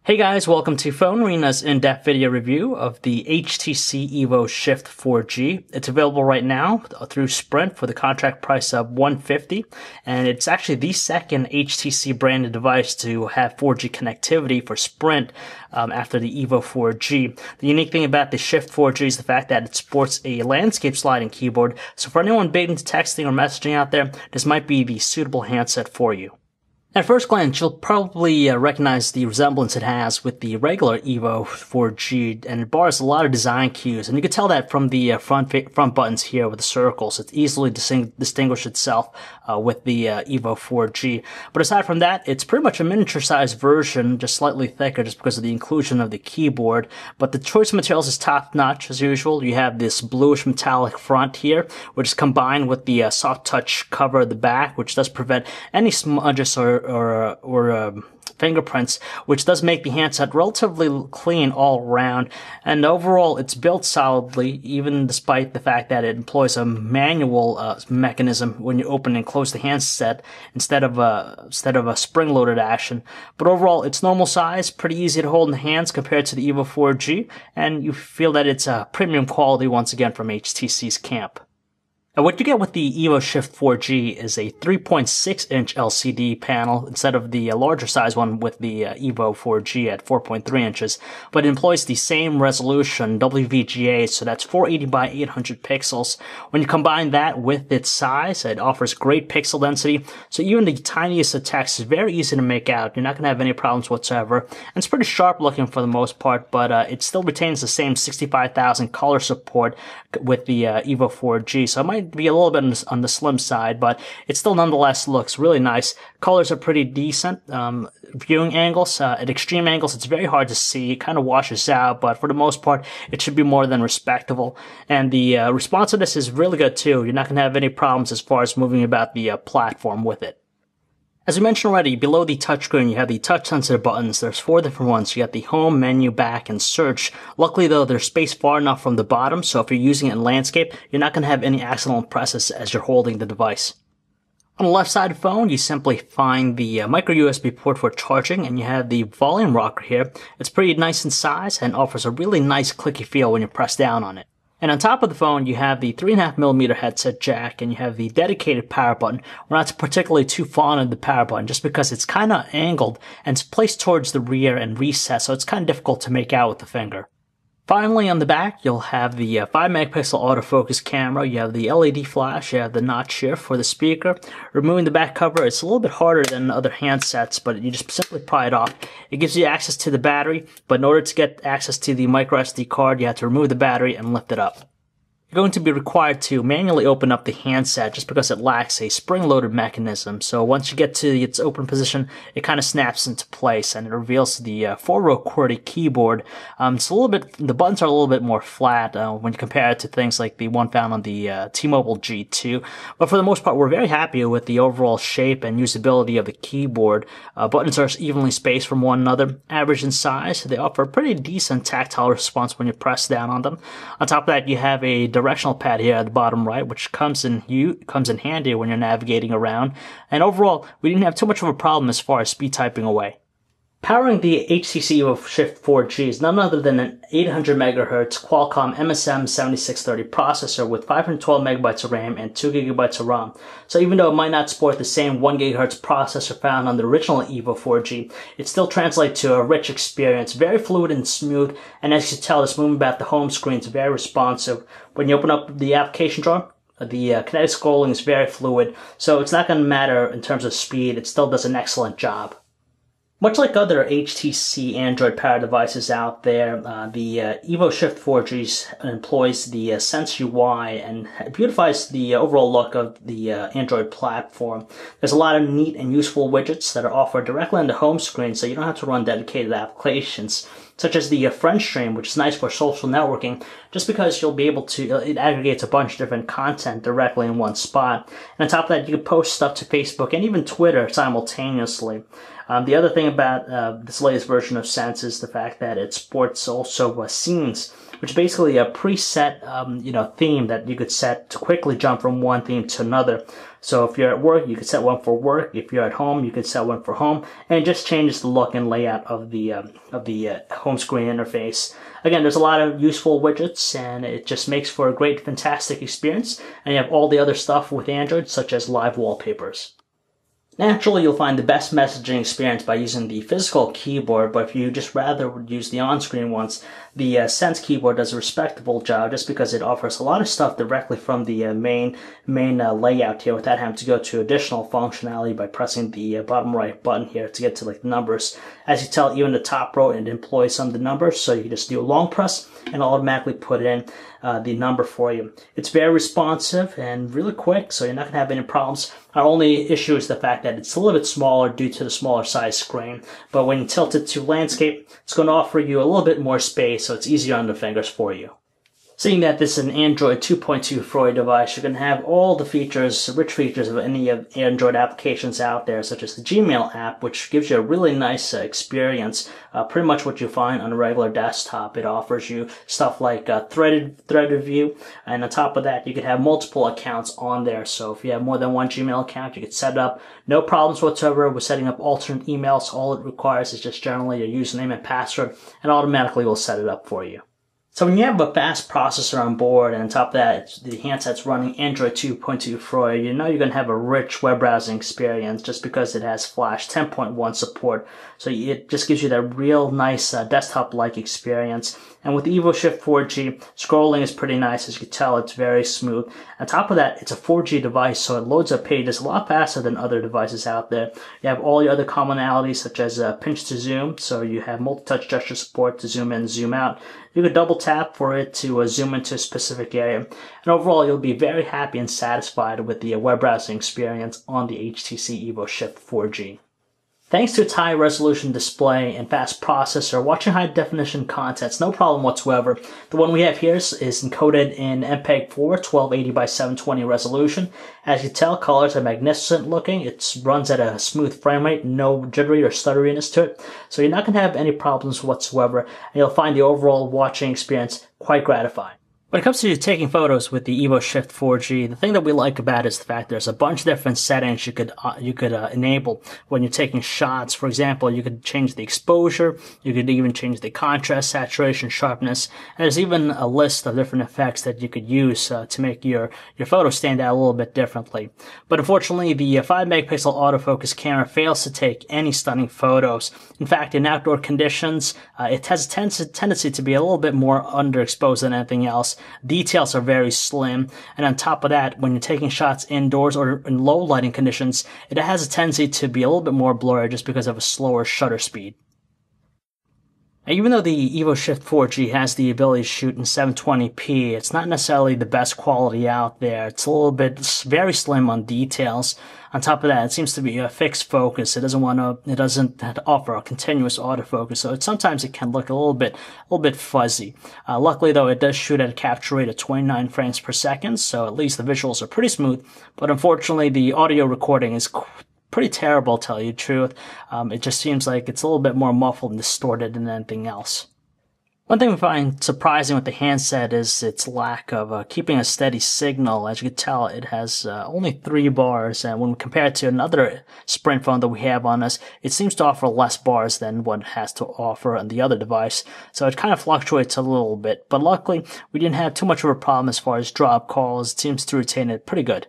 Hey guys, welcome to PhoneArena's in-depth video review of the HTC EVO Shift 4G. It's available right now through Sprint for the contract price of $150, and it's actually the second HTC branded device to have 4G connectivity for Sprint after the EVO 4G. The unique thing about the Shift 4G is the fact that it sports a landscape sliding keyboard, so for anyone big into texting or messaging out there, this might be the suitable handset for you. At first glance, you'll probably recognize the resemblance it has with the regular EVO 4G, and it borrows a lot of design cues, and you can tell that from the front buttons here with the circles. It easily distinguishes itself with the EVO 4G. But aside from that, it's pretty much a miniature-sized version, just slightly thicker just because of the inclusion of the keyboard. But the choice of materials is top-notch, as usual. You have this bluish metallic front here, which is combined with the soft touch cover at the back, which does prevent any smudges or fingerprints, which does make the handset relatively clean all around. And overall, it's built solidly, even despite the fact that it employs a manual mechanism when you open and close the handset instead of a spring-loaded action. But overall, it's normal size, pretty easy to hold in the hands compared to the EVO 4G, and you feel that it's a premium quality once again from HTC's camp. Now, what you get with the EVO Shift 4G is a 3.6-inch LCD panel instead of the larger size one with the EVO 4G at 4.3 inches, but it employs the same resolution, WVGA, so that's 480 by 800 pixels. When you combine that with its size, it offers great pixel density, so even the tiniest of text is very easy to make out. You're not going to have any problems whatsoever, and it's pretty sharp looking for the most part, but it still retains the same 65,000 color support with the EVO 4G, so it might be a little bit on the slim side, but it still nonetheless looks really nice. Colors are pretty decent. Viewing angles, at extreme angles, it's very hard to see. It kind of washes out, but for the most part, it should be more than respectable. And the responsiveness is really good too. You're not going to have any problems as far as moving about the platform with it. As we mentioned already, below the touchscreen, you have the touch-sensitive buttons. There's 4 different ones. You got the home, menu, back, and search. Luckily, though, there's space far enough from the bottom, so if you're using it in landscape, you're not going to have any accidental presses as you're holding the device. On the left side of the phone, you simply find the micro USB port for charging, and you have the volume rocker here. It's pretty nice in size and offers a really nice clicky feel when you press down on it. And on top of the phone, you have the 3.5mm headset jack, and you have the dedicated power button. We're not particularly too fond of the power button, just because it's kind of angled, and it's placed towards the rear and recessed, so it's kind of difficult to make out with the finger. Finally, on the back, you'll have the 5-megapixel autofocus camera, you have the LED flash, you have the notch here for the speaker. Removing the back cover, it's a little bit harder than other handsets, but you just simply pry it off. It gives you access to the battery, but in order to get access to the micro SD card, you have to remove the battery and lift it up. You're going to be required to manually open up the handset just because it lacks a spring-loaded mechanism. So once you get to its open position, it kind of snaps into place and it reveals the 4-row QWERTY keyboard. It's a little bit, the buttons are a little bit more flat when you compare it to things like the one found on the T-Mobile G2. But for the most part, we're very happy with the overall shape and usability of the keyboard. Buttons are evenly spaced from one another, average in size. They offer a pretty decent tactile response when you press down on them. On top of that, you have a directional pad here at the bottom right, which comes in handy when you're navigating around. And overall, we didn't have too much of a problem as far as speed typing away. Powering the HTC EVO Shift 4G is none other than an 800 MHz Qualcomm MSM7630 processor with 512 MB of RAM and 2 GB of ROM. So even though it might not support the same 1 GHz processor found on the original EVO 4G, it still translates to a rich experience, very fluid and smooth, and as you can tell, this moving about the home screen is very responsive. When you open up the application drawer, the kinetic scrolling is very fluid, so it's not going to matter in terms of speed, it still does an excellent job. Much like other HTC Android-powered devices out there, the EVO Shift 4G employs the Sense UI and beautifies the overall look of the Android platform. There's a lot of neat and useful widgets that are offered directly on the home screen, so you don't have to run dedicated applications, such as the friend stream, which is nice for social networking, just because you'll be able to, it aggregates a bunch of different content directly in one spot. And on top of that, you can post stuff to Facebook and even Twitter simultaneously. The other thing about this latest version of Sense is the fact that it supports also scenes, which is basically a preset, theme that you could set to quickly jump from one theme to another. So if you're at work, you could set one for work. If you're at home, you could set one for home, and it just changes the look and layout of the home screen interface. Again, there's a lot of useful widgets, and it just makes for a great, fantastic experience. And you have all the other stuff with Android, such as live wallpapers. Naturally, you'll find the best messaging experience by using the physical keyboard, but if you just rather would use the on-screen ones, the Sense keyboard does a respectable job just because it offers a lot of stuff directly from the main layout here without having to go to additional functionality by pressing the bottom right button here to get to like the numbers. As you tell, even the top row, it employs some of the numbers, so you can just do a long press and it'll automatically put in the number for you. It's very responsive and really quick, so you're not going to have any problems. Our only issue is the fact that it's a little bit smaller due to the smaller size screen, but when you tilt it to landscape, it's going to offer you a little bit more space, so it's easier on the fingers for you. Seeing that this is an Android 2.2 Freud device, you're going to have all the features, rich features of any of Android applications out there, such as the Gmail app, which gives you a really nice experience, pretty much what you find on a regular desktop. It offers you stuff like threaded view, and on top of that, you could have multiple accounts on there. So if you have more than one Gmail account, you could set it up. No problems whatsoever with setting up alternate emails. All it requires is just generally your username and password, and automatically will set it up for you. So when you have a fast processor on board, and on top of that, the handset's running Android 2.2 Freud, you know you're going to have a rich web browsing experience just because it has Flash 10.1 support. So it just gives you that real nice desktop-like experience. And with the EVO Shift 4G, scrolling is pretty nice. As you can tell, it's very smooth. On top of that, it's a 4G device, so it loads up pages a lot faster than other devices out there. You have all your other commonalities, such as pinch to zoom, so you have multi-touch gesture support to zoom in, zoom out. You could double tap for it to zoom into a specific area. And overall, you'll be very happy and satisfied with the web browsing experience on the HTC EVO Shift 4G. Thanks to its high-resolution display and fast processor, watching high-definition content's no problem whatsoever. The one we have here is encoded in MPEG-4, 1280 by 720 resolution. As you tell, colors are magnificent looking. It runs at a smooth frame rate, no jittery or stutteriness to it. So you're not going to have any problems whatsoever, and you'll find the overall watching experience quite gratifying. When it comes to taking photos with the EVO Shift 4G, the thing that we like about it is the fact there's a bunch of different settings you could enable when you're taking shots. For example, you could change the exposure, you could even change the contrast, saturation, sharpness, and there's even a list of different effects that you could use to make your photo stand out a little bit differently. But unfortunately, the 5-megapixel autofocus camera fails to take any stunning photos. In fact, in outdoor conditions, it has a tendency to be a little bit more underexposed than anything else. Details are very slim, and on top of that, when you're taking shots indoors or in low lighting conditions, it has a tendency to be a little bit more blurry just because of a slower shutter speed. Now, even though the EVO Shift 4G has the ability to shoot in 720p, it's not necessarily the best quality out there. It's a little bit very slim on details. On top of that, it seems to be a fixed focus. It doesn't offer a continuous autofocus, so sometimes it can look a little bit fuzzy. Luckily, though, it does shoot at a capture rate of 29 frames per second, so at least the visuals are pretty smooth. But unfortunately, the audio recording is pretty terrible, to tell you the truth. It just seems like it's a little bit more muffled and distorted than anything else. One thing we find surprising with the handset is its lack of keeping a steady signal. As you can tell, it has only 3 bars, and when compared to another Sprint phone that we have on us, it seems to offer less bars than what it has to offer on the other device. So it kind of fluctuates a little bit, but luckily we didn't have too much of a problem as far as drop calls. It seems to retain it pretty good.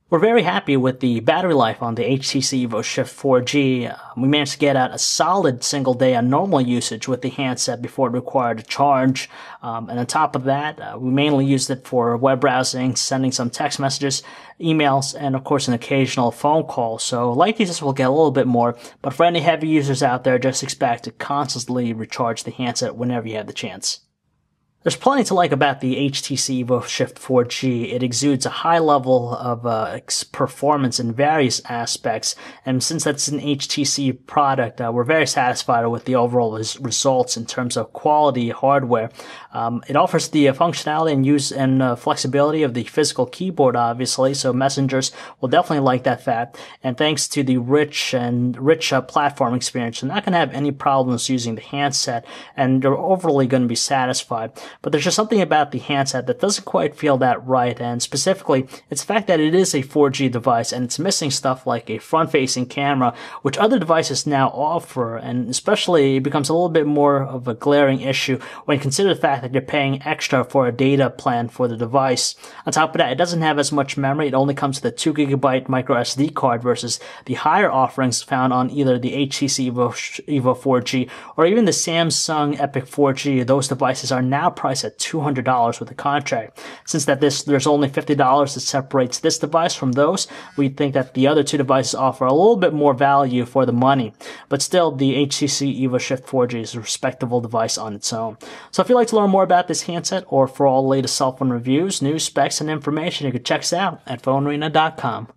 We're very happy with the battery life on the HTC EVO Shift 4G. We managed to get out a solid single day on normal usage with the handset before it required a charge. And on top of that, we mainly used it for web browsing, sending some text messages, emails, and of course an occasional phone call. So light users will get a little bit more, but for any heavy users out there, just expect to constantly recharge the handset whenever you have the chance. There's plenty to like about the HTC EVO Shift 4G. It exudes a high level of performance in various aspects, and since that's an HTC product, we're very satisfied with the overall results in terms of quality hardware. It offers the functionality and use and flexibility of the physical keyboard, obviously, so messengers will definitely like that fact. And thanks to the rich platform experience, you're not going to have any problems using the handset, and you're overly going to be satisfied. but there's just something about the handset that doesn't quite feel that right, and specifically, it's the fact that it is a 4G device and it's missing stuff like a front-facing camera, which other devices now offer, and especially it becomes a little bit more of a glaring issue when you consider the fact that you're paying extra for a data plan for the device. On top of that, it doesn't have as much memory. It only comes with a 2GB micro SD card versus the higher offerings found on either the HTC EVO 4G or even the Samsung Epic 4G. Those devices are now priced at $200 with a contract. Since there's only $50 that separates this device from those, we think that the other two devices offer a little bit more value for the money. But still, the HTC EVO Shift 4G is a respectable device on its own. So if you'd like to learn more about this handset or for all the latest cell phone reviews, news, specs, and information, you can check us out at PhoneArena.com.